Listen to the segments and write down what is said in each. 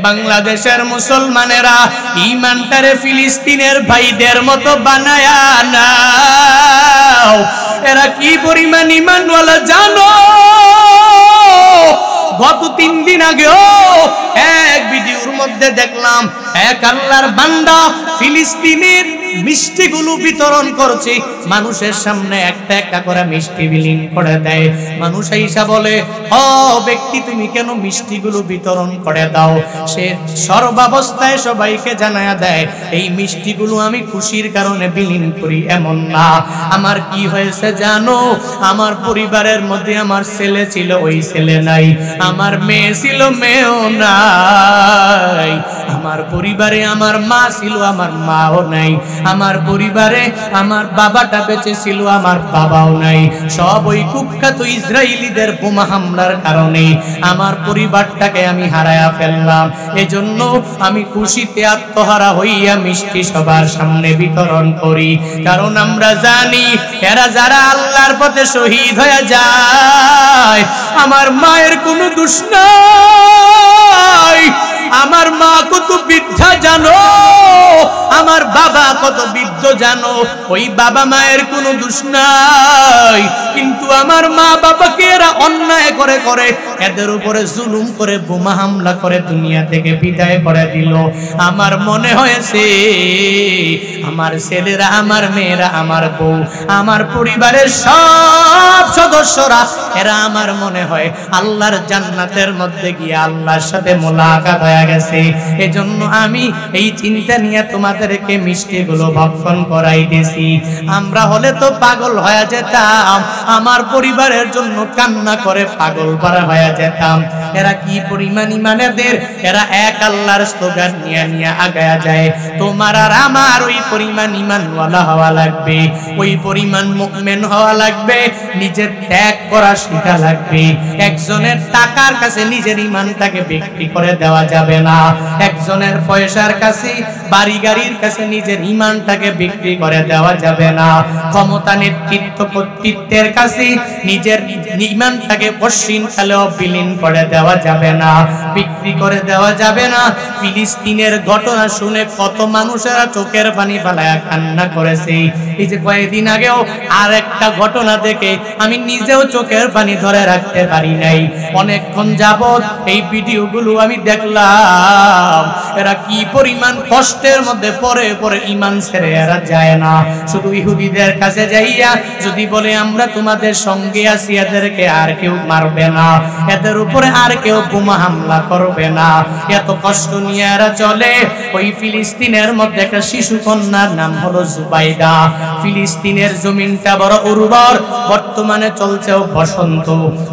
বাংলাদেশের মুসলমানেরা ঈমানটারে ফিলিস্তিনের ভাইদের মতো বানায়া নাও। এরা কি পরিমাণ ঈমানওয়ালা জানো? গত 3 দিন আগেও এক ভিডিওর মধ্যে দেখলাম এক আল্লাহর বান্দা ফিলিস্তিনের মিষ্টিগুলো বিতরণ করছে, মানুষের সামনে একটা একটা করে মিষ্টি বিলীন করে দেয়। মানুষ আইসা বলে, ও ব্যক্তি তুমি কেন মিষ্টিগুলো বিতরণ করে দাও? সে সর্বাবস্থায় সবাইকে জানায়া দেয়, এই মিষ্টিগুলো আমি খুশির কারণে বিলীন করি এমন না। আমার কি হয়েছে জানো? আমার পরিবারের মধ্যে আমার ছেলে ছিল, ওই ছেলে নাই। আমার মেয়ে ছিল, মেয়েও নাই। আমার পরিবারে আমার মা ছিল, আমার মাও নাই। আমার পরিবারে আমার বাবাটা বেঁচে ছিল, আমার বাবাও নাই। সব ওই কুখ্যাত ইসরায়েলিদের বোমা হামলার কারণে আমার পরিবারটাকে আমি হারায়া ফেললাম। এজন্য আমি খুশিতে আত্মহারা হইয়া মিষ্টি সবার সামনে বিতরণ করি। কারণ আমরা জানি এরা যারা আল্লাহর পথে শহীদ হয়ে যায়, আমার মায়ের কোনো দোষ নাই। আমার মা কত বৃদ্ধা জানো, আমার বাবা কত বৃদ্ধ জানো। ওই বাবা মায়ের কোনো দোষ নাই, কিন্তু আমার মা বাবাকে এরা অন্যায় করে করে এদের উপরে জুলুম করে বোমা হামলা করে দুনিয়া থেকে বিদায় করে দিল। আমার মনে হয়েছে আমার ছেলেরা, আমার মেয়েরা, আমার বউ, আমার পরিবারের সব সদস্যরা এরা আমার মনে হয় আল্লাহর জান্নাতের মধ্যে গিয়ে আল্লাহর সাথে মোলাকাত হয়ে গেছে। এজন্য আমি এই চিন্তা নিয়ে তোমাদেরকে মিষ্টিগুলো ভক্ষণ করাই দিয়েছি। আমরা হলে তো পাগল হয়ে যেতাম, আমার পরিবারের জন্য কান্না করে পাগল পারা হয়ে যেতাম। এরা কি পরিমাণ ঈমানেদের, এরা এক আল্লাহর স্লোগান নিয়ে নিয়ে আগায়া যায়। তোমার আর আমার ওই পরিমাণ ঈমানওয়ালা হওয়া লাগবে, ওই পরিমাণ মুমিন হওয়া লাগবে, নিজের ত্যাগ করা শেখা লাগবে। একজনের টাকার কাছে নিজের ঈমানটাকে বিক্রি করে দেওয়া যাবে না। একজনের পয়সার কাছে, বাড়ি গাড়ির কাছে নিজের ঈমানটাকে বিক্রি করে দেওয়া যাবে না। ক্ষমতা, নেতৃত্ব, কর্তৃত্বের কাছে নিজের ঈমানটাকে পশ্চিম কালেও বিলীন করে দেওয়া যাবে না, বিক্রি করে দেওয়া যাবে না। ফিলিস্তিনের ঘটনা শুনে কত মানুষেরা চোখের পানি ফেলায়া কান্না করেছে। এই যে কয়েকদিন আগেও আর একটা ঘটনা দেখে আমি নিজেও চোখের পানি ধরে রাখতে পারি নাই। অনেকক্ষণ যাবত এই ভিডিওগুলো আমি দেখলাম, এরা কি পরিমাণ কষ্টের মধ্যে পরে পরে ঈমান ছেড়ে এরা যায় না। শুধু ইহুদিদের কাছে যাইয়া যদি বলে আমরা তোমাদের সঙ্গে আছি, এদেরকে আর কেউ মারবে না, এদের উপরে আর কেউ বোমা হামলা করবে না, এত কষ্ট নিয়ে এরা চলে। ওই ফিলিস্তিনের মধ্যে একটা শিশু কন্যার নাম হলো জুবাইদা। ফিলিস্তিনের জমিনটা বড় উর্বর, বর্তমানে চলছেও বসন্ত।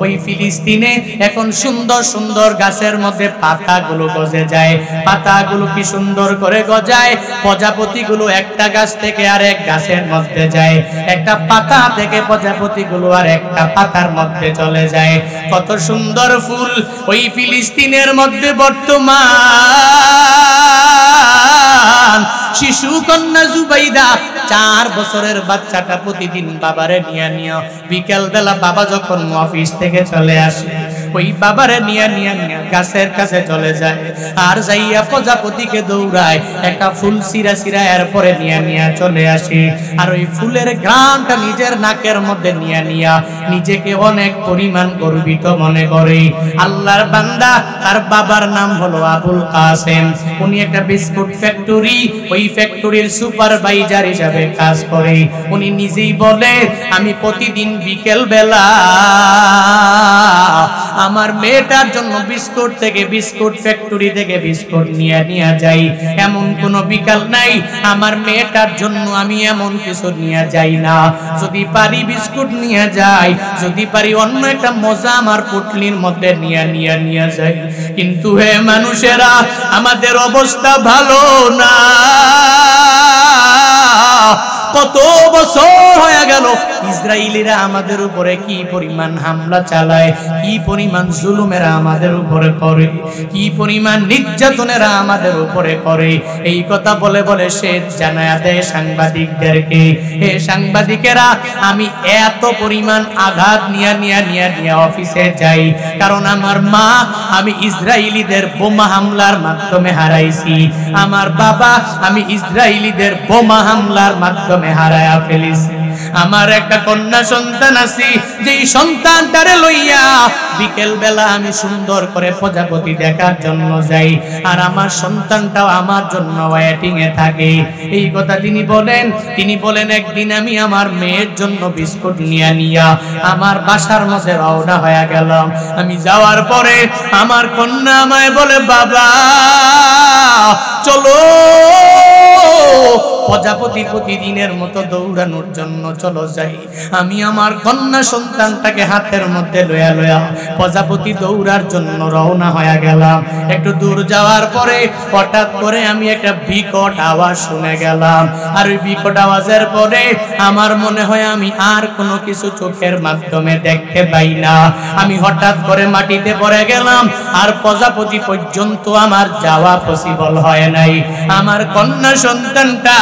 ওই ফিলিস্তিনে এখন সুন্দর সুন্দর গাছের মধ্যে পাতাগুলো গজে যায়। পাতাগুলো কি সুন্দর করে গজায়, প্রজাপতিগুলো একটা গাছ থেকে আরেক গাছের মধ্যে যায়, একটা পাতা থেকে প্রজাপতিগুলো আর একটা পাতার মধ্যে চলে যায়। কত সুন্দর ফুল ওই ফিলিস্তিনের মধ্যে বর্তমান। শিশু কন্যা জুবাইদা 4 বছরের বাচ্চাটা প্রতিদিন বাবারে নিয়ে নিয়ে বিকেল বেলা বাবা যখন অফিস থেকে চলে আসে, ওই বাবারে নিয়ে নিয়ে নিয়ে গাছের কাছে চলে যায়, আর যাইয়া প্রজাপতিকে দৌড়ায়, একটা ফুল সিরা সিরা এরপরে নিয়ে নিয়ে চলে আসে। আর ওই ফুলের ঘ্রাণটা নিজের নাকের মধ্যে নিয়ে নিয়ে নিজেকে অনেক পরিমাণ গর্বিত মনে করে। আল্লাহর বান্দা, তার বাবার নাম হলো আবুল কাসেম। উনি একটা বিস্কুট ফ্যাক্টরি, ওই ফ্যাক্টরির সুপারভাইজার হিসাবে কাজ করে। উনি নিজেই বলে, আমি প্রতিদিন বিকেল বেলা আমার মেয়েটার জন্য বিস্কুট থেকে, বিস্কুট ফ্যাক্টরি থেকে বিস্কুট নিয়ে নিয়ে যাই। এমন কোনো বিকাল নাই আমার মেয়েটার জন্য আমি এমন কিছু নিয়ে যাই না। যদি পারি বিস্কুট নিয়ে যাই, যদি পারি অন্য একটা মজা আমার পুটলির মধ্যে নিয়ে নিয়ে নিয়ে যাই। কিন্তু হে মানুষেরা, আমাদের অবস্থা ভালো না। কত বছর হয়ে গেল ইসরায়েলিরা আমাদের উপরে কি পরিমাণ হামলা চালায়, কি পরিমাণ জুলুমেরা আমাদের উপরে করে, কি পরিমাণ নির্যাতনেরা আমাদের উপরে করে। এই কথা বলে বলে সে জানায়া দেয় সাংবাদিকদেরকে, হে সাংবাদিকেরা, আমি এত পরিমাণ আঘাত নিয়ে অফিসে যাই, কারণ আমার মা আমি ইসরায়েলিদের বোমা হামলার মাধ্যমে হারাইছি, আমার বাবা আমি ইসরায়েলিদের বোমা হামলার মাধ্যমে হারায়া ফেলেছি। আমার একটা কন্যা সন্তান আছে, যেই সন্তানটারে লইয়া বিকেল বেলা আমি সুন্দর করে প্রজাপতি দেখার জন্য যাই, আর আমার সন্তানটাও আমার জন্য ওয়েটিং এ থাকে। এই কথা তিনি বলেন একদিন আমি আমার মেয়ের জন্য বিস্কুট নিয়া আমার বাসার মধ্যে রওনা হয়ে গেলাম। আমি যাওয়ার পরে আমার কন্যা আমায় বলে, বাবা চলো প্রজাপতি প্রতিদিনের মতো দৌড়ানোর জন্য চলো যাই। আমি আমার কন্যা সন্তানটাকে হাতের মধ্যে লয়া প্রজাপতি দৌড়ার জন্য রওনা হয়ে গেলাম। একটু দূর যাওয়ার পরে হঠাৎ করে আমি একটা বিকট আওয়াজ শুনে গেলাম, আর ওই বিকট আওয়াজের পরে আমার মনে হয় আমি আর কোনো কিছু চোখের মাধ্যমে দেখতে পাই না। আমি হঠাৎ করে মাটিতে পড়ে গেলাম, আর প্রজাপতি পর্যন্ত আমার যাওয়া পসিবল হয় নাই। আমার কন্যা সন্তানটা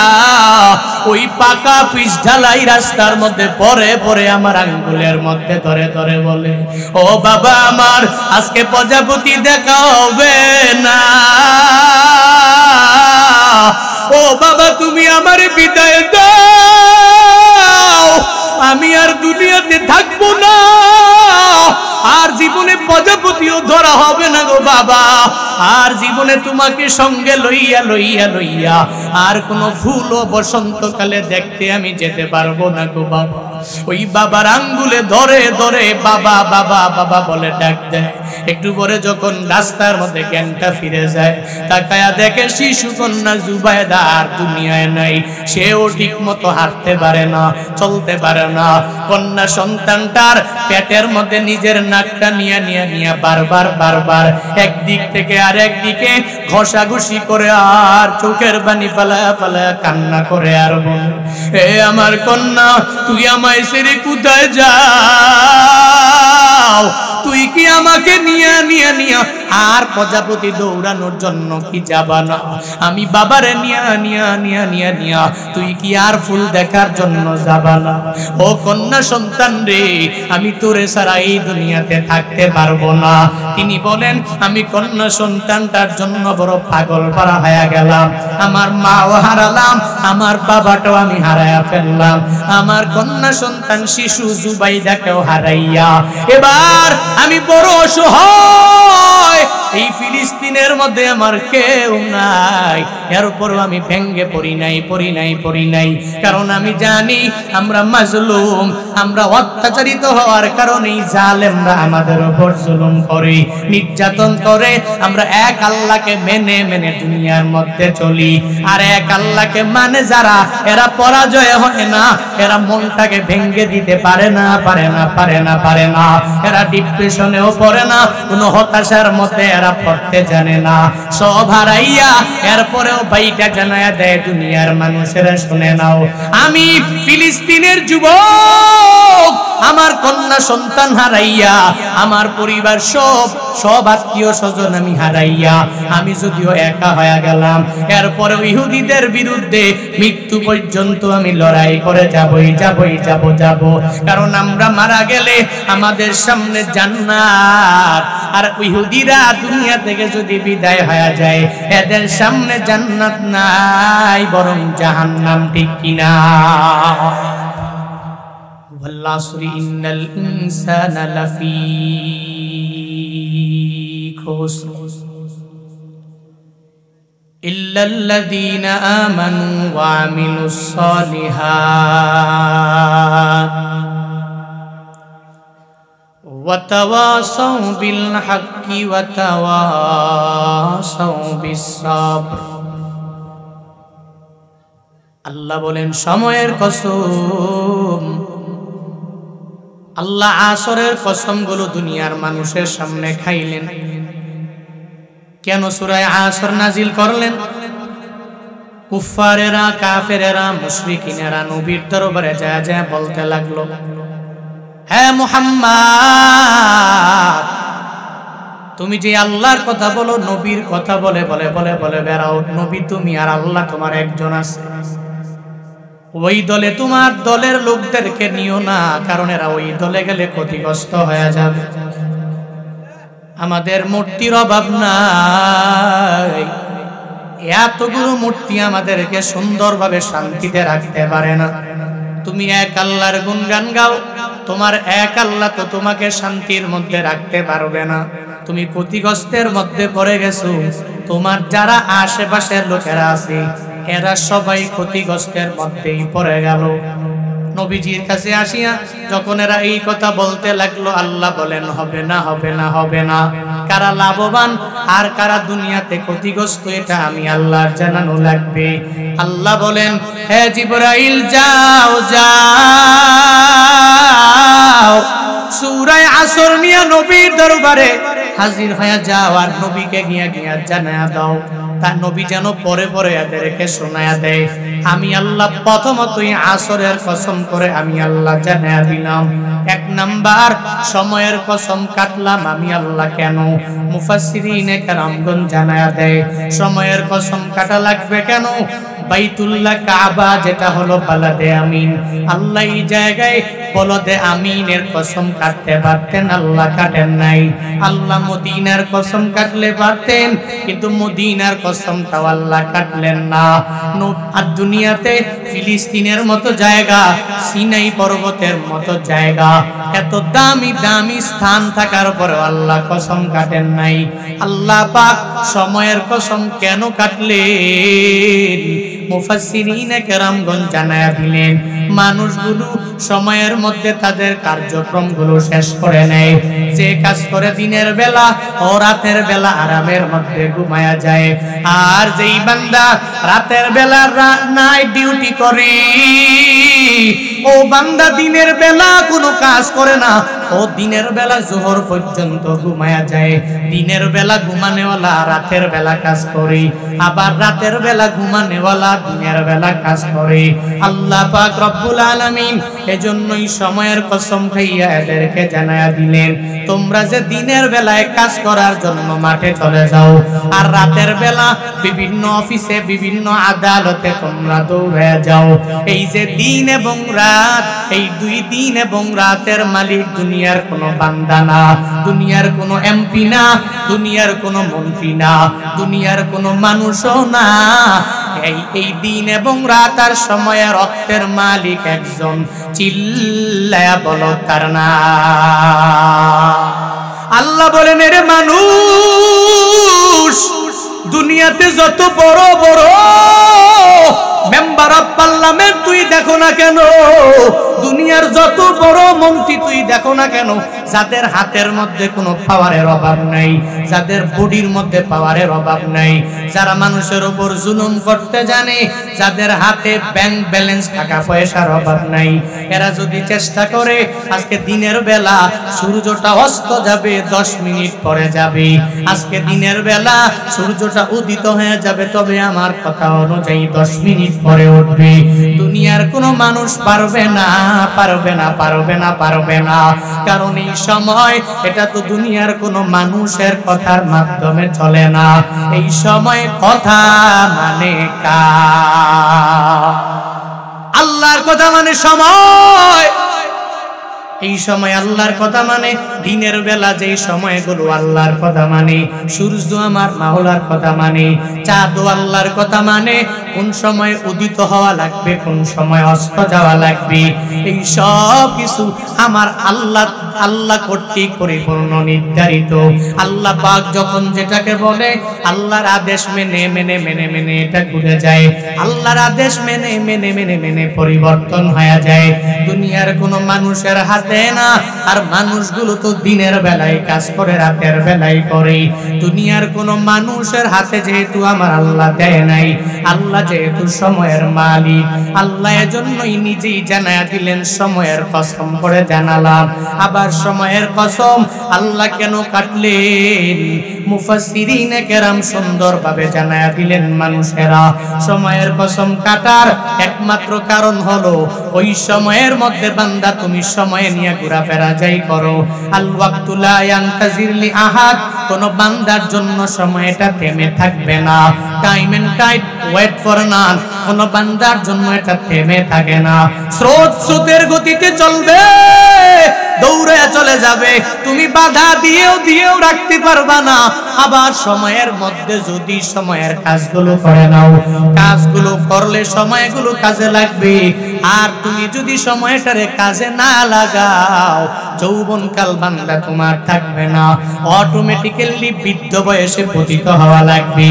ওই পাকা পিচ ঢালাই রাস্তার মধ্যে পরে পরে আমার আঙ্গুলের মধ্যে ধরে ধরে বলে, ও বাবা আমার আজকে প্রজাপতি দেখা হবে না, ও বাবা তুমি আমার বিদায় দাও, আমি আর দুনিয়াতে থাকবো না, আর জীবনে প্রজাপতিও ধরা হবে না গো বাবা, আর জীবনে তোমাকে সঙ্গে লইয়া আর কোনো ফুল ও বসন্তকালে দেখতে আমি যেতে পারবো না গো বাবা। ওই বাবার আঙ্গুলে ধরে ধরে বাবা বাবা বাবা বলে ডাক দেয়। একটু পরে যখন রাস্তার মধ্যে জ্ঞানটা ফিরে যায়, তাকায়া দেখে শিশু কন্যা জুবাইদা আর দুনিয়ায় নাই। সেও ঠিক মতো হাঁটতে পারে না, চলতে পারে না। কন্যা সন্তানটার পেটের মধ্যে নিজের নাকটা নিয়ে বারবার একদিক থেকে আরেক দিকে ঘষাঘষি করে আর চোখের পানি ফালায়া কান্না করে আর বলে, এ আমার কন্যা তুই আমায় ছেড়ে কোথায় যাও? তুই কি আমাকে নিয়া আর প্রজাপতি দৌড়ানোর জন্য কি যাবা না? আমি বাবারে নিয়া তুই কি আর ফুল দেখার জন্য যাবা না? ও কন্যা সন্তান রে, আমি তোরে ছাড়া এই দুনিয়াতে থাকতে পারবো না। তিনি বলেন, আমি কন্যা সন্তানটার জন্য বড় পাগল পারা হয়ে গেলাম। আমার মাও হারালাম, আমার বাবাটাও আমি হারায়া ফেললাম, আমার কন্যা সন্তান শিশু জুবাইদাকেও হারাইয়া এবার আমি বড় অসহায়। এই ফিলিস্তিনের মধ্যে আমার কেউ নাই, এর উপরও আমি ভেঙ্গে পড়ি নাই, কারণ আমি জানি আমরা মাজলুম, আমরা অত্যাচারিত হওয়ার কারণেই জালেমরা আমাদের উপর জুলুম করে, নির্যাতন করে। আমরা এক আল্লাহকে মেনে দুনিয়ার মধ্যে চলি, আর এক আল্লাহকে মানে যারা, এরা পরাজয় হয় না, এরা মনটাকে ভেঙ্গে দিতে পারে না। এরা ডিপ্রেশনেও পড়ে না, কোনো হতাশার মধ্যে এরা পড়তে জানে না। সব হারাইয়া এরপরেও ভাইটা জানায়া দেয় দুনিয়ার মানুষেরা, শুনে নাও, আমি ফিলিস্তিনের যুবক, আমার কন্যা সন্তান হারাইয়া, আমার পরিবার সব আত্মীয় স্বজন আমি হারাইয়া, আমি যদিও একা হয়ে গেলাম, এরপরে ইহুদিদের বিরুদ্ধে মৃত্যু পর্যন্ত আমি লড়াই করে যাব। কারণ আমরা মারা গেলে আমাদের সামনে জান্নাত, আর ইহুদিরা দুনিয়া থেকে যদি বিদায় হয়ে যায়, এদের সামনে জান্নাত নাই, বরং জাহান্নাম। ঠিক কিনা? ওয়াল্লাসরি ইন্নাল ইনসানা লাফি খুসর ইল্লাল্লাযীনা আমানু ওয়া আমিলুস সালিহাত ওয়া তাওয়াসাউ বিল হাক্কি ওয়া তাওয়াসাউ বিস সাবর। আল্লাহ বলেন, সময়ের কসম, আল্লাহ আসরের কসমগুলো দুনিয়ার মানুষের সামনে খাইলেন। কেন সূরা আসর নাজিল করলেন? কুফারেরা, কাফেরেরা, মুশরিকিনেরা নবীর দরবারে যায় যায় বলতে লাগলো, হে মুহাম্মদ, তুমি যে আল্লাহর কথা বলো, নবীর কথা বলে বলে বলে বলে বেড়াও, নবী তুমি আর আল্লাহ তোমার একজন আছে। ওই দলে তোমার দলের লোকদেরকে নিও না, কারণ এরা ওই দলে গেলে ক্ষতিগ্রস্ত হয়ে যাবে। আমাদের মূর্তির অভাব নাই, এতগুলো মূর্তি আমাদেরকে সুন্দরভাবে শান্তিতে রাখতে পারে না। তুমি এক আল্লাহর গুণগান গাও, তোমার এক আল্লাহ তো তোমাকে শান্তির মধ্যে রাখতে পারবে না। তুমি ক্ষতিগ্রস্তের মধ্যে পড়ে গেছো, তোমার যারা আশেপাশের লোকেরা আছে এরা সবাই ক্ষতিগ্রস্তের মধ্যেই পড়ে গেল। নবীজির কাছে আসিয়া যখন এরা এই কথা বলতে লাগলো, আল্লাহ বলেন হবে না, হবে না, হবে না। কারা লাভবান আর কারা দুনিয়াতে ক্ষতিগ্রস্ত এটা আমি আল্লাহর জানানো লাগবে। আল্লাহ বলেন, হে জিবরাইল যাও যাও, সূরা আসর নিয়ে নবীর দরবারে হাজির হয়ে যাও আর নবীকে গিয়া গিয়া জানায়া দাও। তার নবী যেন পরে পরে এদেরকে শোনায়া দেয়, আমি আল্লাহ প্রথমতই আসরের কসম করে আমি আল্লাহ জানায়া দিলাম। এক নাম্বার সময়ের কসম কাটলাম আমি আল্লাহ। কেন? মুফাসসিরিনে কেরামগণ জানায়া দেয় সময়ের কসম কাটা লাগবে কেন? বাইতুল্লাহ কাবা যেটা হলো বালাদে আমিন, আল্লাহ এই জায়গায় বলদে আমিনের কসম কাটতে পারতেন, আল্লাহ কাটেন নাই। আল্লাহ মদিনার কসম কাটলে পারতেন, কিন্তু মদিনার কসমটাও আল্লাহ কাটলেন না। আর দুনিয়াতে ফিলিস্তিনের মতো জায়গা, সিনাই পর্বতের মতো জায়গা, এত দামি দামি স্থান থাকার পরেও আল্লাহ কসম কাটেন নাই। আল্লাহ পাক সময়ের কসম কেন কাটলেন? মুফাসসিরিনে কেরামগণ জানায়া দিলেন, মানুষগুলো সময়ের মধ্যে তাদের কার্যক্রমগুলো শেষ করে নেয়। যে কাজ করে দিনের বেলা ও রাতের বেলা আরামের মধ্যে ঘুমায়া যায়, আর যেই বান্দা রাতের বেলা নাইট ডিউটি করে, ও বান্দা দিনের বেলা কোনো কাজ করে না, ও দিনের বেলা জোহর পর্যন্ত ঘুমায়া যায়। দিনের বেলা ঘুমানেওয়ালা রাতের বেলা কাজ করে, আবার রাতের বেলা ঘুমানেওয়ালা দিনের বেলা কাজ করে। আল্লাহ পাক রব্বুল আলামিন এজন্যই সময়ের কসম খাইয়া এদেরকে জানায়া দিলেন, তোমরা যে দিনের বেলায় কাজ করার জন্য মাঠে চলে যাও, আর রাতের বেলা বিভিন্ন অফিসে বিভিন্ন আদালতে তোমরা দৌড়ে যাও, এই যে দিন এবং রাত, এই দুই দিন এবং রাতের মালিক দুনিয়ার কোনো বান্দা না, দুনিয়ার কোনো এমপি না, দুনিয়ার কোনো মন্ত্রী না, দুনিয়ার কোনো মানুষও না। এই দিন এবং রাত আর সময়ের রক্তের মালিক একজন, চিল্লায়া বলো তার নাম। আল্লাহ বলেন, এরে মানুষ, দুনিয়াতে যত বড় বড় মেম্বার অফ পার্লামেন্ট তুই দেখো না কেন, দুনিয়ার যত বড় মন্ত্রী তুই দেখো না কেন, যাদের হাতের মধ্যে কোনো পাওয়ারের অভাব নাই, যাদের বডির মধ্যে পাওয়ারের অভাব নাই, যারা মানুষের উপর জুলুম করতে জানে, যাদের হাতে ব্যাংক ব্যালেন্স টাকা পয়সার অভাব নাই, এরা যদি চেষ্টা করে আজকে দিনের বেলা সূর্যটা অস্ত যাবে 10 মিনিট পরে যাবে, আজকে দিনের বেলা সূর্যটা উদিত হয়ে যাবে, তবে আমার কথা অনুযায়ী 10 মিনিট পরে উঠবে, দুনিয়ার কোনো মানুষ পারবে না, পারবে না, পারবে না, পারবে না। কারণ এই সময় এটা তো দুনিয়ার কোনো মানুষের কথার মাধ্যমে চলে না, এই সময় কথা মানে কার? আল্লাহর কথা মানে সময়। এই সময় আল্লাহর কথা মানে দিনের বেলা যেই সময়গুলো আল্লাহর কথা মানে, সূর্য আমার মাওলার কথা মানে, চাঁদও আল্লাহর কথা মানে, কোন সময় উদিত হওয়া লাগবে, কোন সময় অস্ত যাওয়া লাগবে, এই সব কিছু আমার আল্লাহ কর্তৃক পরিপূর্ণ নির্ধারিত। আল্লাহ পাক যখন যেটাকে বলে আল্লাহর আদেশ মেনে মেনে মেনে মেনে এটা ঘুরে যায়, আল্লাহর আদেশ মেনে মেনে মেনে মেনে পরিবর্তন হয়ে যায়। দুনিয়ার কোনো মানুষের হাতে না, আর মানুষগুলো তো দিনের বেলায় কাজ করে রাতের বেলায় করে, দুনিয়ার কোনো মানুষের হাতে যেহেতু আমার আল্লাহ দেয় নাই, আল্লাহ আল্লাহ যেহেতু সময়ের মালিক, আল্লাহ এজন্যই নিজেই জানায়া দিলেন সময়ের কসম করে জানালাম। আবার সময়ের কসম আল্লাহ কেন কাটলেন? মুফাসসিরিনে কেরাম সুন্দরভাবে জানায়া দিলেন মানুষেরা সময়ের কসম কাটার একমাত্র কারণ হলো ওই সময়ের মধ্যে বান্দা তুমি সময় নিয়ে ঘোরাফেরা যাই করো। আল ওয়াক্তু লা ইয়ানতাজির লি আহাদ, কোন বান্দার জন্য সময়টা থেমে থাকবে না। Time and tide wait for none, কোন বান্দার জন্য এটা থেমে থাকে না। স্রোতের গতিতে চলবে, দৌড়ে চলে যাবে, তুমি বাধা দিয়েও রাখতে পারবা না। আবার সময়ের মধ্যে যদি সময়ের কাজগুলো করে নাও, কাজগুলো করলে সময়গুলো কাজে লাগবে। আর তুমি যদি সময়টারে কাজে না লাগাও, যৌবনকাল বান্দা তোমার থাকবে না, অটোমেটিক্যালি বৃদ্ধ বয়সে পতিত হওয়া লাগবে,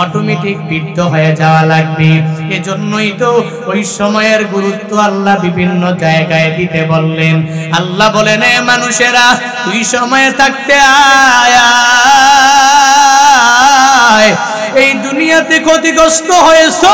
অটোমেটিক বৃদ্ধ হয়ে যাওয়া লাগবে। এজন্যই তো ওই সময়ের গুরুত্ব আল্লাহ বিভিন্ন জায়গায় দিতে বললেন। আল্লাহ বলেন, এ মানুষেরা তুই সময়ে থাকতে আয়, এই দুনিয়াতে ক্ষতিগ্রস্ত হয়েছো,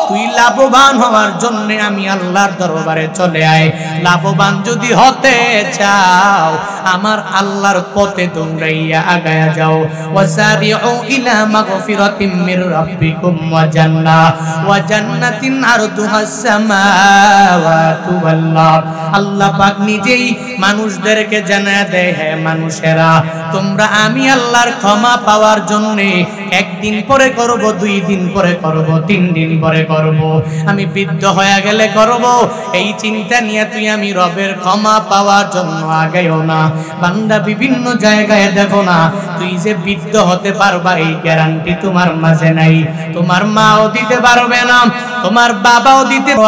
তুই লাভবান হওয়ার জন্য আমি আল্লাহর দরবারে চলে আয়। লাভবান যদি হতে চাও আমার আল্লাহর পথে দৌড়াইয়া আগায়া যাও। ওয়াসারিউ ইলা মাগফিরাতিম মির রাব্বিকুম ওয়া জান্নাতিন আরদুহাস সামাওয়াতু ওয়াল আরদ। আল্লাহ পাক নিজেই মানুষদেরকে জানায় দেয়, হে মানুষেরা তোমরা আমি আল্লাহর ক্ষমা পাওয়ার জন্য একদিন পরে করব, 2 দিন পরে করব, 3 দিন পরে করব, আমি বৃদ্ধ হয়ে গেলে করব, এই চিন্তা নিয়ে তুই আমি রবের ক্ষমা পাওয়ার জন্য আগেও না। বান্দা বিভিন্ন জায়গায় দেখো না, তুই যে বৃদ্ধ হতে পারবা এই গ্যারান্টি তোমার মাঝে নাই। তোমার মাও দিতে পারবে না, তোমার বাবাও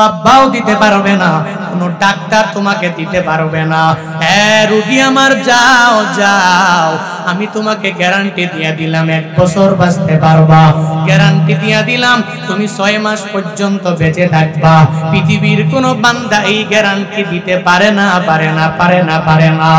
আব্বাও দিতে পারবে না, কোনো ডাক্তার তোমাকে দিতে পারবে না। হ্যাঁ রুগী আমার, যাও যাও, আমি তোমাকে গ্যারান্টি দিয়ে দিলাম 1 বছর বাঁচতে পারবা, গ্যারান্টি দিয়ে দিলাম তুমি 6 মাস পর্যন্ত বেঁচে থাকবা। পৃথিবীর কোন বান্দা এই গ্যারান্টি দিতে পারে না, পারে না, পারে না, পারে না।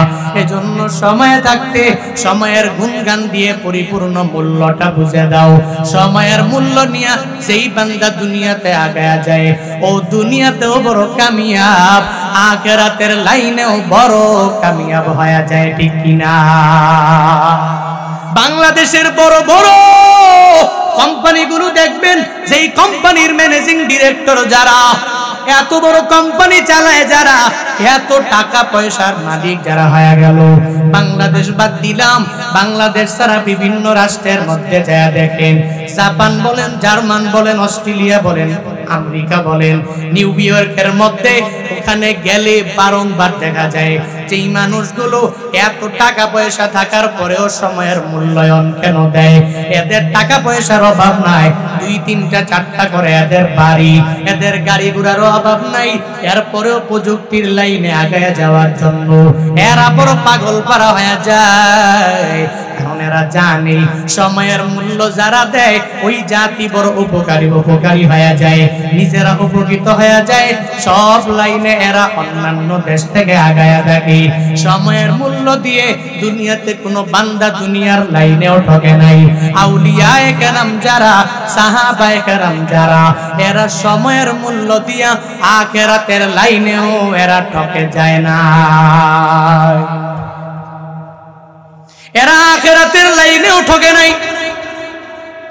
এজন্য সময় থাকতে সময়ের গুণগান দিয়ে পরিপূর্ণ মূল্যটা বুঝে দাও। সময়ের মূল্য নিয়ে যেই বান্দা দুনিয়াতে আগায়া যায়, ও দুনিয়াতেও বড় কামিয়াব, আখিরাতের লাইনেও বড় কামিয়াব হয়ে যায়, ঠিক কিনা? বাংলাদেশের বড় বড় কোম্পানিগুলো দেখবেন, যেই কোম্পানির ম্যানেজিং ডিরেক্টর যারা, এত বড় কোম্পানি চালায় যারা, এত টাকা পয়সার মালিক যারা হয়ে গেল, বাংলাদেশ বাদ দিলাম, বাংলাদেশ ছাড়া বিভিন্ন রাষ্ট্রের মধ্যে যা দেখেন, জাপান বলেন, জার্মান বলেন, অস্ট্রেলিয়া বলেন, আমেরিকা বলেন, নিউ ইয়র্কের মধ্যে, ওখানে গেলে বারংবার দেখা যায় যেই মানুষগুলো এত টাকা পয়সা থাকার পরেও সময়ের মূল্যায়ন কেন দেয়? এদের টাকা পয়সার অভাব নাই, 2, 3টা 4টা করে এদের বাড়ি, এদের গাড়ি ঘোড়ারও অভাব নাই, এরপরেও প্রযুক্তির লাইনে আগায় যাওয়ার জন্য এরা বড় পাগল পারা হয়ে যায়। কারণ এরা জানে সময়ের মূল্য যারা দেয় ওই জাতি বড় উপকারী হয়ে যায়, নিজেরা উপকৃত হয়ে যায়, সব লাইনে এরা অন্যান্য দেশ থেকে আগায়া থাকে। সময়ের মূল্য দিয়ে দুনিয়াতে কোনো বান্দা দুনিয়ার লাইনেও ঠকে নাই। আউলিয়ায়ে কেরাম যারা, সাহাবায়ে কেরাম যারা, এরা সময়ের মূল্য দিয়া আখিরাতের লাইনেও এরা ঠকে যায় না। এরা আখিরাতের লাইনেও ঠকে নাই।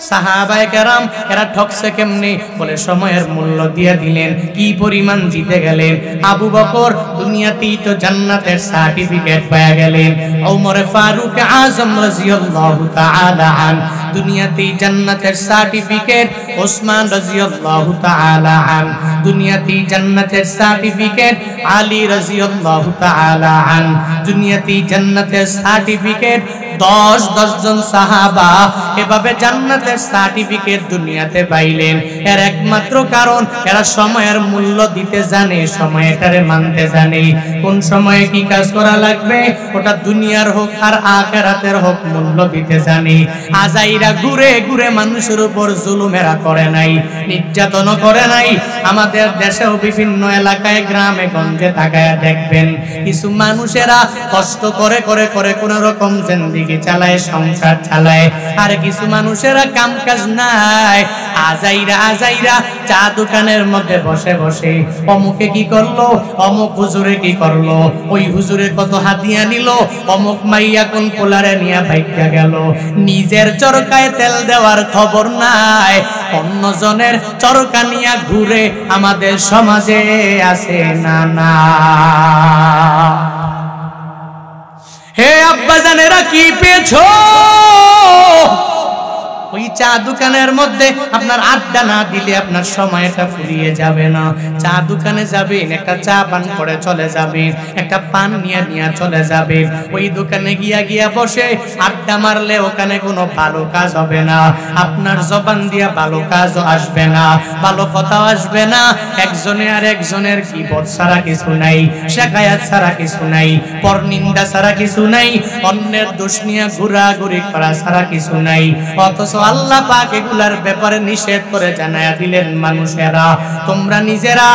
সাহাবায়ে কেরাম এরা ঠকছে কেমনে? বলে সময়ের মূল্য দিয়ে দিলেন, কি পরিমাণ জিতে গেলেন। আবু বকর দুনিয়াতেই তো জান্নাতের সার্টিফিকেট পেয়ে গেলেন। ওমর ফারুক আজম রাদিয়াল্লাহু তাআলা আন দুনিয়াতেই জান্নাতের সার্টিফিকেট। ওসমান রাদিয়াল্লাহু তাআলা আন দুনিয়াতেই জান্নাতের সার্টিফিকেট। আলী রাদিয়াল্লাহু তাআলা আন দুনিয়াতেই জান্নাতের সার্টিফিকেট। 10 জন সাহাবা এভাবে জান্নাতের সার্টিফিকেট দুনিয়াতে পাইলেন। এর একমাত্র কারণ এরা সময়ের মূল্য দিতে জানে, সময়টারে মানতে জানে, কোন সময়ে কি কাজ করা লাগবে, ওটা দুনিয়ার হোক আর আখিরাতের হোক মূল্য দিতে জানে। আজাইরা ঘুরে ঘুরে মানুষের উপর জুলুম এরা করে নাই, নির্যাতন করে নাই। আমাদের দেশেও বিভিন্ন এলাকায় গ্রামে গঞ্জে তাকায়া দেখবেন কিছু মানুষেরা কষ্ট করে করে করে কোন রকম জিন্দেগি জিন্দেগি চালায়, সংসার চালায়। আর কিছু মানুষেরা কাম কাজ নাই, আজাইরা চা দোকানের মধ্যে বসে বসে অমুকে কি করলো, অমুক হুজুরে কি করলো, ওই হুজুরে কত হাতিয়া নিল, অমুক মাইয়া কোন পোলারে নিয়ে বাইকা গেল। নিজের চরকায় তেল দেওয়ার খবর নাই, অন্যজনের চরকা নিয়ে ঘুরে আমাদের সমাজে আছে না না। হে আব্বাজানেরা, কি পেয়েছো? ওই চা দোকানের মধ্যে আপনার আড্ডা না দিলে আপনার সময়টা ফুরিয়ে যাবে না। চা দোকানে যাবেন, একটা চা পান করে চলে যাবেন, একটা পান নিয়ে চলে যাবেন। ওই দোকানে গিয়া বসে আড্ডা মারলে ওখানে কোনো ভালো কাজ হবে না, আপনার জবান দিয়া ভালো কাজও আসবে না, ভালো কথাও আসবে না। একজনে আর একজনের গীবত ছাড়া কিছু নাই, শিকায়াত ছাড়া কিছু নাই, পরনিন্দা ছাড়া কিছু নাই, অন্যের দোষ নিয়ে ঘোরাঘুরি করা ছাড়া কিছু নাই। অথচ আল্লাহ পাক এগুলার ব্যাপারে নিষেধ করে জানায়া দিলেন, মানুষেরা তোমরা নিজেরা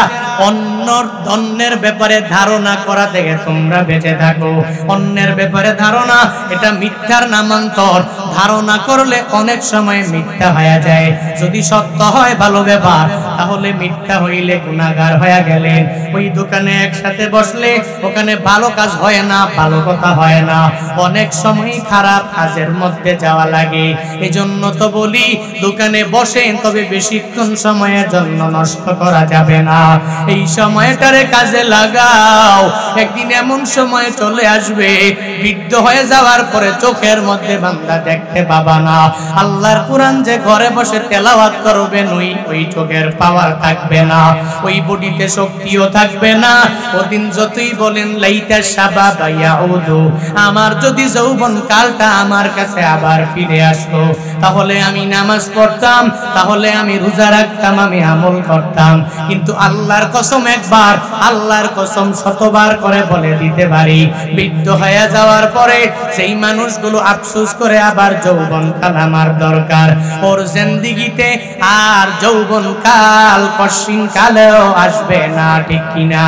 অন্যের ব্যাপারে ধারণা করা থেকে তোমরা বেঁচে থাকো। অন্যের ব্যাপারে ধারণা, এটা মিথ্যার নামান্তর। ধারণা করলে অনেক সময় মিথ্যা হয়ে যায়। যদি সত্য হয় ভালো ব্যাপার, তাহলে মিথ্যা হইলে গুনাহগার হয়ে গেলেন। ওই দোকানে একসাথে বসলে ওখানে ভালো কাজ হয় না, ভালো কথা হয় না, অনেক সময় খারাপ কাজের মধ্যে যাওয়া লাগে। এজন্য তো বলি, দোকানে বসেন তবে বেশিক্ষণ সময়ের জন্য নষ্ট করা যাবে না। এই সময়টারে কাজে লাগাও। একদিন এমন সময় চলে আসবে, বৃদ্ধ হয়ে যাওয়ার পরে চোখের মধ্যে বান্দা দেখতে পাবা না। আল্লাহর কোরআন যে ঘরে বসে তেলাওয়াত করবেন, ওই চোখের পাওয়ার থাকবে না, ওই বডিতে শক্তিও থাকবে না। ওদিন যতই বলেন লাইতা শাবাবা ইয়াউদু, আমার যদি যৌবন কালটা আমার কাছে আবার ফিরে আসতো, তাহলে আমি নামাজ পড়তাম, তাহলে আমি রোজা রাখতাম, আমি আমল করতাম। কিন্তু আল্লাহর কসম একবার, আল্লাহর কসম শতবার করে বলে দিতে পারি, বৃদ্ধ হয়ে যাওয়ার পরে সেই মানুষগুলো আফসোস করে আবার যৌবন কাল আমার দরকার। ওর জিন্দেগিতে আর যৌবন কাল পশ্চিম কালেও আসবে না, ঠিক কিনা?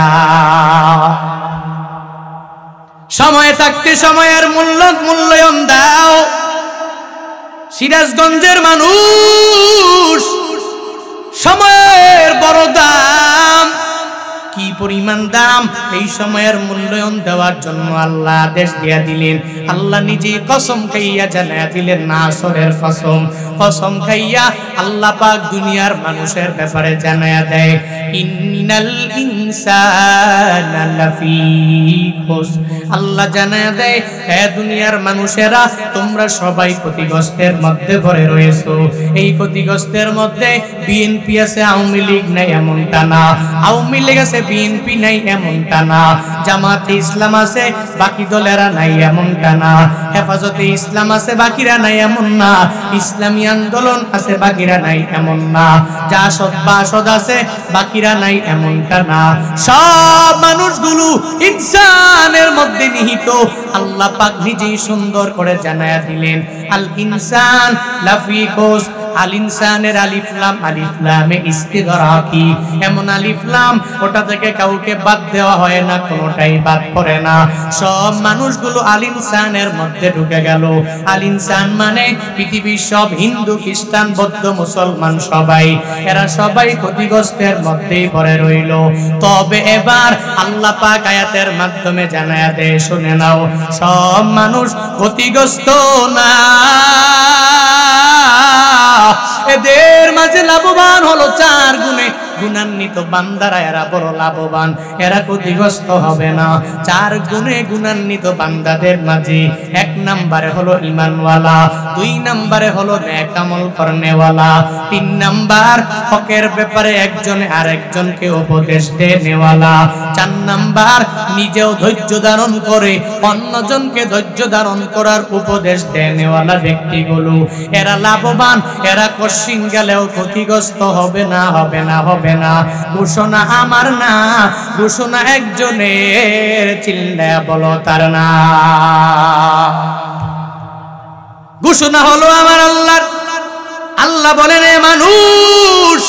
সময় থাকতে সময়ের মূল্যায়ন দাও। সিরাজগঞ্জের মানুষ, সময়ের বড় দাম। কি পরিমাণ দাম! এই সময়ের মূল্যায়ন দেওয়ার জন্য আল্লাহ আদেশ দিয়া দিলেন। আল্লাহ নিজে কসম খাইয়া জানাইয়া দিলেন, নাসরের কসম, কসম খাইয়া আল্লাহ পাক দুনিয়ার মানুষের ব্যাপারে জানাইয়া দেয়, ইন্নাল ইনসানা লাফি খুসর। আল্লাহ জানাইয়া দেয়, হে দুনিয়ার মানুষেরা, তোমরা সবাই ক্ষতিগ্রস্তের মধ্যে পড়ে রয়েছো। এই ক্ষতিগ্রস্তের মধ্যে বিএনপি আছে, আওয়ামী লীগ নাই এমনটা না, আওয়ামী লীগ আছে বিএনপি নাই এমনটা না, জামাতে ইসলাম আছে বাকি দলেরা নাই এমনটা না, হেফাজতে ইসলাম আছে বাকিরা নাই এমন না, ইসলামী আন্দোলন আছে বাকিরা নাই এমন না, জাসদ বাসদ আছে বাকিরা নাই এমনটা না। সব মানুষগুলো ইনসানের মধ্যে নিহিত। আল্লাহ পাক নিজেই সুন্দর করে জানায়া দিলেন, আল ইনসান লাফি খুসর। আল ইনসানের আলিফ লামে ইস্তিগরাকি, এমন আলিফ লাম ওটা থেকে কাউকে বাদ দেওয়া হয় না, কোনোটাই বাদ পড়ে না। সব মানুষগুলো আল ইনসানের মধ্যে ঢুকে গেল। আল ইনসান মানে পৃথিবীর সব হিন্দু, খ্রিস্টান, বৌদ্ধ, মুসলমান সবাই, এরা সবাই ক্ষতিগ্রস্তের মধ্যেই পড়ে রইল। তবে এবার আল্লাহ পাক আয়াতের মাধ্যমে জানায়া দেয়, শুনে নাও, সব মানুষ ক্ষতিগ্রস্ত না। এদের মাঝে লাভবান হলো 4 গুণে। গুণান্বিত বান্দারা এরা বড় লাভবান, এরা ক্ষতিগ্রস্ত হবে না। 4 গুণে গুণান্বিত বান্দাদের মাঝে 1 নম্বরে হলো ঈমানওয়ালা, 2 নম্বরে হলো নেক আমল করনেওয়ালা, 3 নম্বর হকের ব্যাপারে একজনে আরেকজনকে উপদেশ দেনেওয়ালা, 4 নম্বর নিজেও ধৈর্য ধারণ করে অন্যজনকে ধৈর্য ধারণ করার উপদেশ দেনেওয়ালা ব্যক্তিগুলো, এরা লাভবান। এরা কশিন গেলেও ক্ষতিগ্রস্ত হবে না, হবে না, হবে না। ঘোষণা আমার না, ঘোষণা একজনের, চিল্লায়া বলো তার না। ঘোষণা হলো আমার আল্লাহর। আল্লাহ বলেন, এ মানুষ,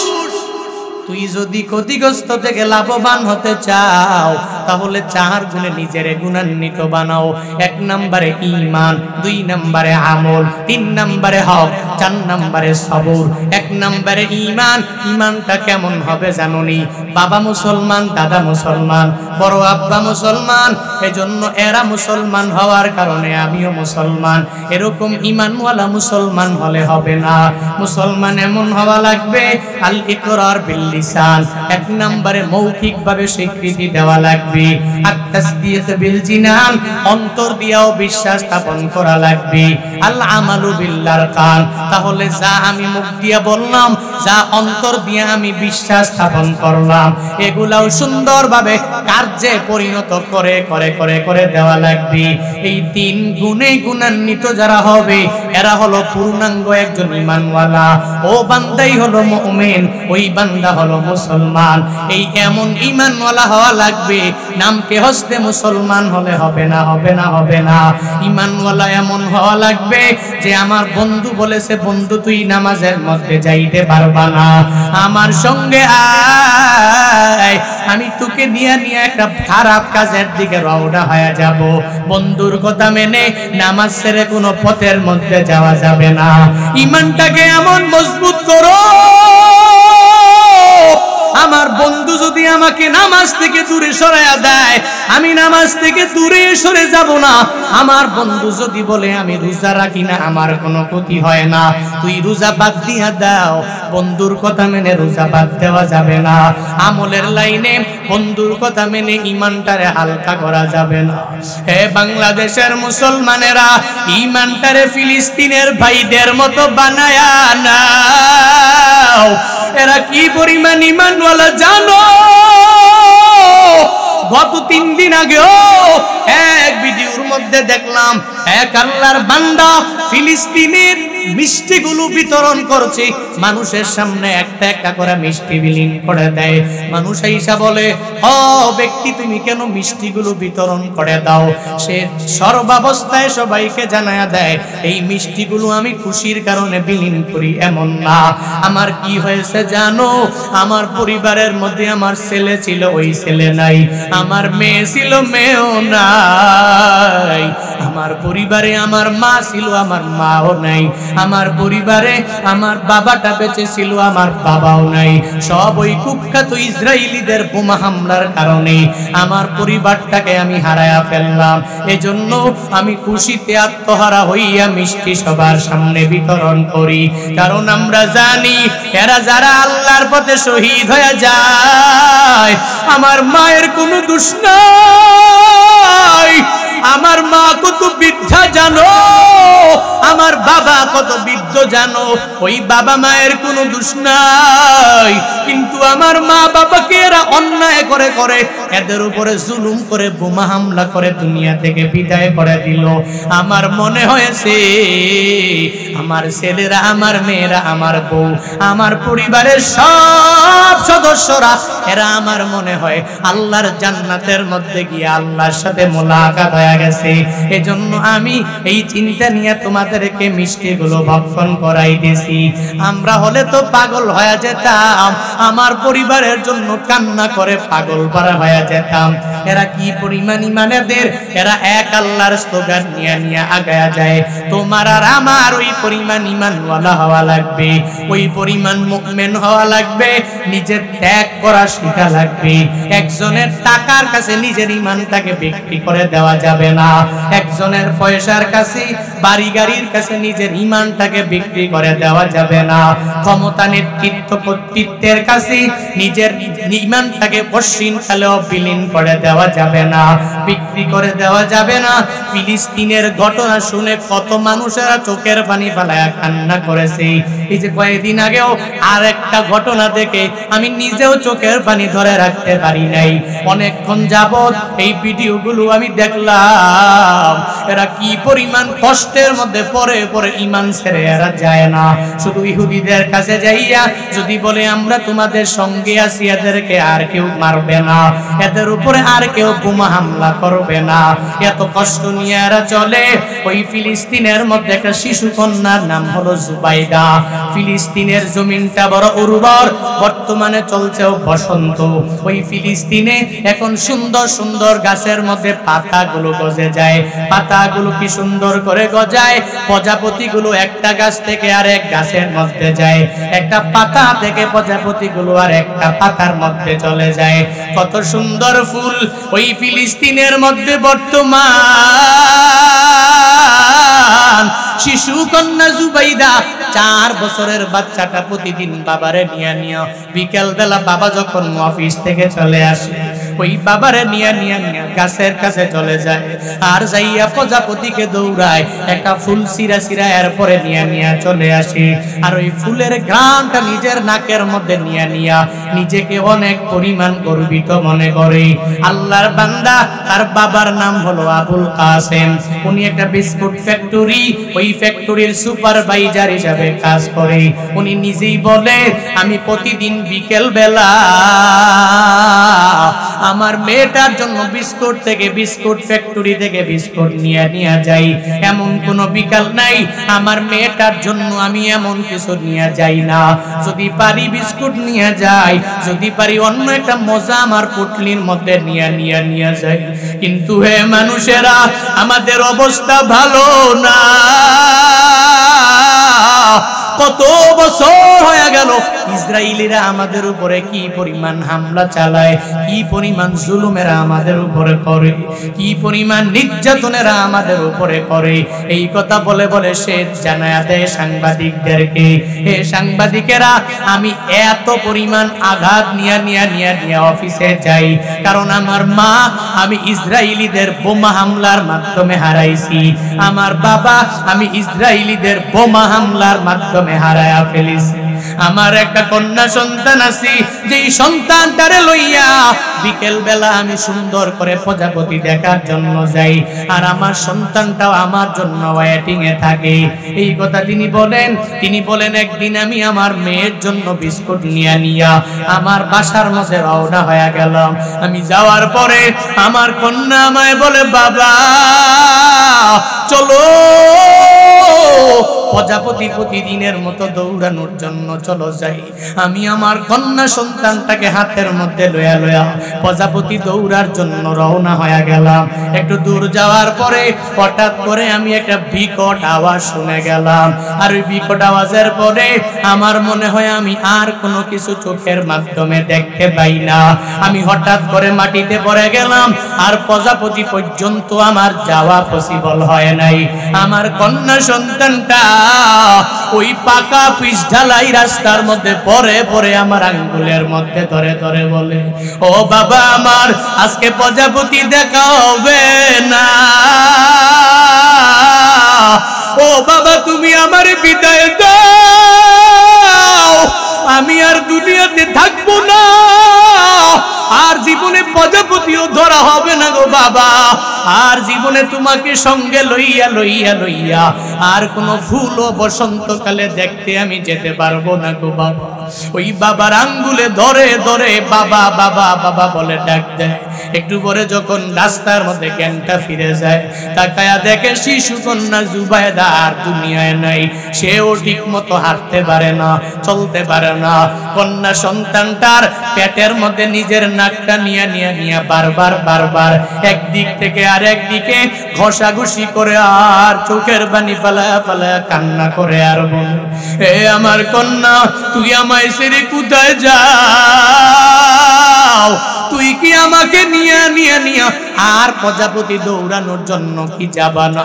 তুই যদি ক্ষতিগ্রস্ত থেকে লাভবান হতে চাও তাহলে 4 গুণে নিজেরে গুণান্বিত বানাও। 1 নম্বরে ঈমান, 2 নম্বরে আমল, 3 নম্বরে হক, 4 নম্বরে সবর। 1 নম্বরে ঈমান। ঈমানটা কেমন হবে জানোনি? বাবা মুসলমান, দাদা মুসলমান, বড় আব্বা মুসলমান, এজন্য এরা মুসলমান হওয়ার কারণে আমিও মুসলমান। এরকম ঈমানওয়ালা মুসলমান হলে হবে না। মুসলমান এমন হওয়া লাগবে আল ইকরার বিল লিসান, 1 নম্বরে মৌখিকভাবে স্বীকৃতি দেওয়া লাগবে। আর তাসদিক বিল জিনান, অন্তর দিয়েও বিশ্বাস স্থাপন করা লাগবে। আল আমালু বিল আরকান, তাহলে যা আমি মুখ দিয়ে বললাম, যা অন্তর দিয়ে আমি বিশ্বাস স্থাপন করলাম, এগুলাও সুন্দরভাবে কার্যে পরিণত করে করে করে করে দেওয়া লাগবে। এই 3 গুণে গুণান্বিত যারা হবে এরা হলো পূর্ণাঙ্গ একজন ঈমানওয়ালা। ও বান্দাই হলো মুমিন, ওই বান্দা হলো মুসলমান। এই এমন ঈমানওয়ালা হওয়া লাগবে, নামকে হস্তে মুসলমান হলে হবে না, হবে না, হবে না। ঈমানওয়ালা এমন হওয়া লাগবে যে আমার বন্ধু বলেছে, বন্ধু তুই নামাজের মধ্যে যাইতে পারবা না, আমার সঙ্গে আয়, আমি তোকে নিয়ে নিয়ে একটা খারাপ কাজের দিকে রওনা হয়ে যাব। বন্ধুর কথা মেনে নামাজ ছেড়ে কোনো পথের মধ্যে যাওয়া যাবে না। ঈমানটাকে এমন মজবুত করো, আমার বন্ধু যদি আমাকে নামাজ থেকে দূরে সরাইয়া দেয়, আমি নামাজ থেকে দূরে সরে যাব না। আমার বন্ধু যদি বলে আমি রোজা রাখি না, আমার কোনো ক্ষতি হয় না, তুই রোজা বাদ দিয়া দাও। বন্ধুর কথা মেনে রোজা বাদ দেওয়া যাবে না। আমলের লাইনে বন্ধুর কথা মেনে ঈমানটারে হালকা করা যাবে না। হে বাংলাদেশের মুসলমানেরা, ঈমানটারে ফিলিস্তিনের ভাইদের মতো বানায়া নাও। এরা কি পরিমাণ ঈমানওয়ালা জানো? গত 3 দিন আগেও এক ভিডিওর মধ্যে দেখলাম এক আল্লাহর বান্দা ফিলিস্তিনের মিষ্টিগুলো বিতরণ করছে। মানুষের সামনে একটা একটা করে মিষ্টি বিলীন করে দেয়। মানুষ আইসা বলে, ও ব্যক্তি তুমি কেন মিষ্টিগুলো বিতরণ করে দাও? সে সর্বাবস্থায় সবাইকে জানায়া দেয়, এই মিষ্টিগুলো আমি খুশির কারণে বিলীন করি এমন না। আমার কি হয়েছে জানো? আমার পরিবারের মধ্যে আমার ছেলে ছিল, ওই ছেলে নাই। আমার মেয়ে ছিল, মেয়েও নাই। আমার পরিবারে আমার মা ছিল, আমার মাও নাই। আমার পরিবারে আমার বাবাটা বেঁচে ছিল, আমার বাবাও নাই। সব ওই কুখ্যাত ইসরায়েলিদের বোমা হামলার কারণে আমার পরিবারটাকে আমি হারায়া ফেললাম। এজন্য আমি খুশিতে আত্মহারা হইয়া মিষ্টি সবার সামনে বিতরণ করি। কারণ আমরা জানি এরা যারা আল্লাহর পথে শহীদ হয়ে যায়, আমার মায়ের কোনো দোষ নাই। আমার মা কত বৃদ্ধা জানো, আমার বাবা কত বৃদ্ধ জানো। ওই বাবা মায়ের কোনো দোষ নাই, কিন্তু আমার মা বাবাকে এরা অন্যায় করে করে এদের উপরে জুলুম করে বোমা হামলা করে দুনিয়া থেকে বিদায় করে দিল। আমার মনে হয়েছে আমার ছেলেরা, আমার মেয়েরা, আমার বউ, আমার পরিবারের সব সদস্যরা এরা আমার মনে হয় আল্লাহর জান্নাতের মধ্যে গিয়ে আল্লাহর সাথে মোলাকাত হয়ে গেছে। এজন্য আমি এই চিন্তা নিয়ে তোমাদেরকে মিষ্টিগুলো ভক্ষণ করাইতেছি। আমরা হলে তো পাগল হয়ে যেতাম, আমার পরিবারের জন্য কান্না করে পাগল পারা হয়ে যেতাম। এরা কি পরিমাণ ঈমানেদের, এরা এক আল্লাহর স্লোগান নিয়ে নিয়ে আগায়া যায়। তোমার আর আমার ওই পরিমাণ ঈমানওয়ালা হওয়া লাগবে, ওই পরিমাণ মুমিন হওয়া লাগবে। নিজের ত্যাগ করা শেখা লাগবে। একজনের টাকার কাছে নিজের ঈমানটাকে বিক্রি করে দেওয়া যাবে না। একজনের পয়সার কাছে, বাড়ি গাড়ির কাছে নিজের ঈমানটাকে বিক্রি করে দেওয়া যাবে না। ক্ষমতা, নেতৃত্ব, কর্তৃত্বের কাছে নিজের ঈমানটাকে পশ্চিম কালেও বিলীন করে দেওয়া যাবে না, বিক্রি করে দেওয়া যাবে না। ফিলিস্তিনের ঘটনা শুনে কত মানুষেরা চোখের পানি ফেলায়া কান্না করেছে। এই যে কয়েকদিন আগেও আর একটা ঘটনা দেখে আমি নিজেও চোখের পানি ধরে রাখতে পারি নাই। অনেকক্ষণ যাবত এই ভিডিওগুলো আমি দেখলাম, এরা কি পরিমাণ কষ্টের মধ্যে পরে পরে ঈমান ছেড়ে এরা যায় না। শুধু ইহুদিদের কাছে যাইয়া যদি বলে আমরা তোমাদের সঙ্গে আছি, এদেরকে আর কেউ মারবে না, এদের উপরে আর কেউ বোমা হামলা করবে না। এত কষ্ট নিয়ে এরা চলে। ওই ফিলিস্তিনের মধ্যে একটা শিশু কন্যার নাম হলো জুবাইদা। ফিলিস্তিনের জমিনটা বড় উর্বর, বর্তমানে চলছে বসন্ত। ওই ফিলিস্তিনে এখন সুন্দর সুন্দর গাছের মধ্যে পাতাগুলো গজে যায়। পাতাগুলো কি সুন্দর করে গজায়। প্রজাপতিগুলো একটা গাছ থেকে আরেক গাছের মধ্যে যায়, একটা পাতা থেকে প্রজাপতিগুলো আর একটা পাতার মধ্যে চলে যায়। কত সুন্দর ফুল ওই ফিলিস্তিনের মধ্যে বর্তমান। শিশু কন্যা জুবাইদা 4 বছরের বাচ্চাটা প্রতিদিন বাবারে নিয়ে বিকেল বেলা বাবা যখন অফিস থেকে চলে আসে, ওই বাবারে নিয়ে গাছের কাছে চলে যায়, আর যাইয়া প্রজাপতিকে দৌড়ায়, একটা ফুল সিরা এরপরে নিয়ে চলে আসে। আর ওই ফুলের ঘ্রাণটা নিজের নাকের মধ্যে নিয়ে নিজেকে অনেক পরিমাণ গর্বিত মনে করে। আল্লাহর বান্দা, তার বাবার নাম হলো আবুল কাসেম। উনি একটা বিস্কুট ফ্যাক্টরি, ওই ফ্যাক্টরির সুপারভাইজার হিসাবে কাজ করে। উনি নিজেই বলে, আমি প্রতিদিন বিকেল বেলা আমার মেয়েটার জন্য বিস্কুট ফ্যাক্টরি থেকে বিস্কুট নিয়ে যাই। এমন কোন বিকাল নাই আমার মেয়েটার জন্য আমি এমন কিছু নিয়ে যাই না। যদি পারি বিস্কুট নিয়ে যাই, যদি পারি অন্য একটা মজা আমার পুটলির মধ্যে নিয়ে যাই। কিন্তু হে মানুষেরা, আমাদের অবস্থা ভালো না। কত বছর হয়ে গেল ইসরায়েলিরা আমাদের উপরে কি পরিমাণ হামলা চালায়, কি পরিমাণ জুলুমেরা আমাদের উপরে করে, কি পরিমাণ নির্যাতনেরা আমাদের উপরে করে। এই কথা বলে বলে সে জানায় দেয় সাংবাদিকদেরকে, হে সাংবাদিকেরা, আমি এত পরিমাণ আঘাত নিয়ে অফিসে যাই, কারণ আমার মা আমি ইসরায়েলিদের বোমা হামলার মাধ্যমে হারাইছি, আমার বাবা আমি ইসরায়েলিদের বোমা হামলার মাধ্যমে হারায়া ফেলেছি। আমার একটা কন্যা সন্তান আছে, যেই সন্তানটারে লইয়া বিকেল বেলা আমি সুন্দর করে প্রজাপতি দেখার জন্য যাই, আর আমার সন্তানটাও আমার জন্য ওয়েটিং এ থাকে। এই কথা তিনি বলেন একদিন আমি আমার মেয়ের জন্য বিস্কুট নিয়া আমার বাসার মধ্যে রওনা হয়ে গেলাম। আমি যাওয়ার পরে আমার কন্যা আমায় বলে, বাবা চলো প্রজাপতি প্রতিদিনের মতো দৌড়ানোর জন্য চলো যাই। আমি আমার কন্যা সন্তানটাকে হাতের মধ্যে লয়া প্রজাপতি দৌড়ার জন্য রওনা হয়ে গেলাম। একটু দূর যাওয়ার পরে হঠাৎ করে আমি একটা বিকট আওয়াজ শুনে গেলাম, আর ওই বিকট আওয়াজের পরে আমার মনে হয় আমি আর কোনো কিছু চোখের মাধ্যমে দেখতে পাই না। আমি হঠাৎ করে মাটিতে পড়ে গেলাম, আর প্রজাপতি পর্যন্ত আমার যাওয়া পসিবল হয় নাই। আমার কন্যা সন্তানটা ওই পাকা পিচ ঢালাই রাস্তার মধ্যে পরে আমার আঙ্গুলের মধ্যে ধরে বলে, ও বাবা আমার আজকে প্রজাপতি দেখা হবে না, ও বাবা তুমি আমার বিদায় দাও, আমি আর দুনিয়াতে থাকবো না, আর জীবনে প্রজাপতিও ধরা হবে না গো বাবা, আর জীবনে তোমাকে সঙ্গে লইয়া আর কোনো ফুল ও বসন্তকালে দেখতে আমি যেতে পারবো না গো বাবা। ওই বাবার আঙ্গুলে ধরে বাবা বাবা বাবা বলে ডাক দেয়। একটু পরে যখন রাস্তার মধ্যে জ্ঞানটা ফিরে যায়, তাকায়া দেখে শিশু কন্যা জুবাইদা আর দুনিয়ায় নাই। সেও ঠিক মতো হাঁটতে পারে না, চলতে পারে না। কন্যা সন্তানটার পেটের মধ্যে নিজের নাকটা নিয়ে বারবার একদিক থেকে আরেক দিকে ঘষাঘষি করে আর চোখের পানি ফালায়া কান্না করে আর বলে, এ আমার কন্যা তুই আমায় ছেড়ে কোথায় যাও? তুই কি আমাকে নিয়ে আর প্রজাপতি দৌড়ানোর জন্য কি যাবা না?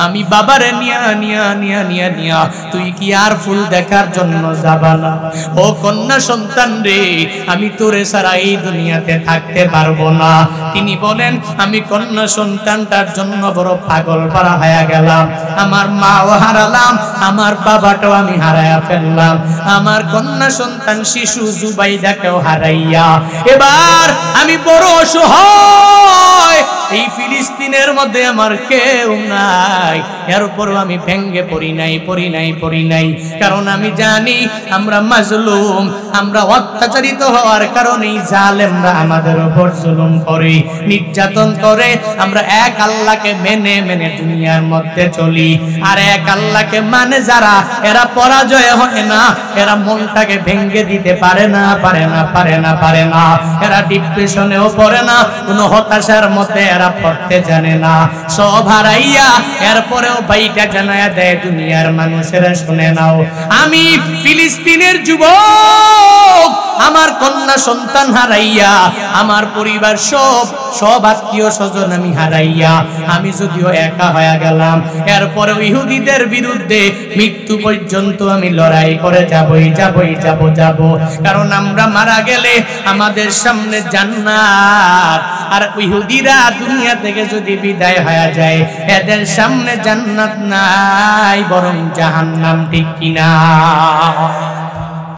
আমি বাবারে নিয়া তুই কি আর ফুল দেখার জন্য যাবা না? ও কন্যা সন্তান রে, আমি তোরে ছাড়া এই দুনিয়াতে থাকতে পারবো না। তিনি বলেন, আমি কন্যা সন্তানটার জন্য বড় পাগল পারা হয়ে গেলাম। আমার মাও হারালাম, আমার বাবাটাও আমি হারায়া ফেললাম, আমার কন্যা সন্তান শিশু জুবাইদাকেও হারাইয়া এবার আমি বড় অসহায় এই ফিলিস্তিনের মধ্যে আমার কেউ নাই, এরপরও আমি ভেঙ্গে পড়ি নাই, কারণ আমি জানি আমরা মাজলুম, আমরা অত্যাচারিত হওয়ার কারণেই জালেমরা আমাদের উপর জুলুম করে, নির্যাতন করে। আমরা এক আল্লাহকে মেনে দুনিয়ার মধ্যে চলি, আর এক আল্লাহকে মানে যারা, এরা পরাজয় হয় না, এরা মনটাকে ভেঙ্গে দিতে পারে না। এরা ডিপ্রেশনেও পড়ে না, কোনো হতাশার মধ্যে এরা পড়তে জানে না। সব হারাইয়া এরপরেও বাইটা জানায়া দেয় দুনিয়ার মানুষেরা, শুনে নাও, আমি ফিলিস্তিনের যুবক, আমার কন্যা সন্তান হারাইয়া, আমার পরিবার সব আত্মীয় স্বজন আমি হারাইয়া, আমি যদিও একা হয়ে গেলাম, এরপরে ইহুদিদের বিরুদ্ধে মৃত্যু পর্যন্ত আমি লড়াই করে যাবই। কারণ আমরা মারা গেলে আমাদের সামনে জান্নাত, আর ইহুদিরা দুনিয়া থেকে যদি বিদায় হয়ে যায়, এদের সামনে জান্নাত নাই, বরং জাহান্নাম। ঠিক কিনা?